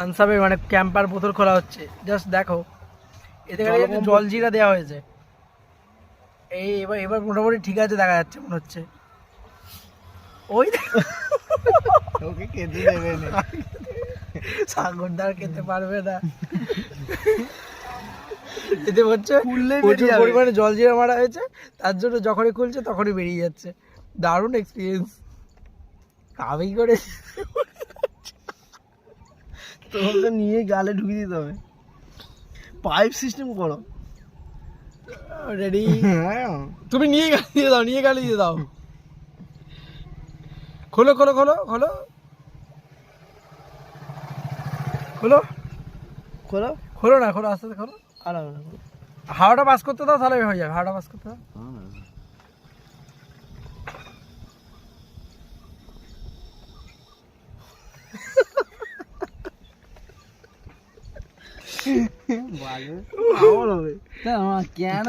আনসাবে মানে ক্যাম্পার বোতল খোলা হচ্ছে, জাস্ট দেখো এতে করে জল জিরা দেওয়া হয়েছে। এই এবার এবার মোটামুটি ঠিক আছে দেখা যাচ্ছে মনে হচ্ছে। ওই ওকে খেতে দেবে না, সাগরদার খেতে পারবে না। এতে হচ্ছে খুললেই প্রচুর বেরিয়ে যাবে। পরিমাণে জল জিরা মারা হয়েছে, তার জন্য যখনই খুলছে তখনই বেরিয়ে যাচ্ছে। দারুণ এক্সপিরিয়েন্স। আমি করে তোমাকে নিয়ে গালে ঢুকিয়ে দিতে হবে, পাইপ সিস্টেম করো। রেডি, হ্যাঁ তুমি নিয়ে গালি দিয়ে দাও, নিয়ে গালি দিয়ে দাও। খোলো খোলো খোলো খোলো খোলো করো, খোলো না, খোলো আস্তে আস্তে খোলো। আর হাওয়াটা পাস করতে দাও, তাহলে হয়ে যাবে। হাওয়াটা পাস করতে দাও। ভালো হবে। আমার কেন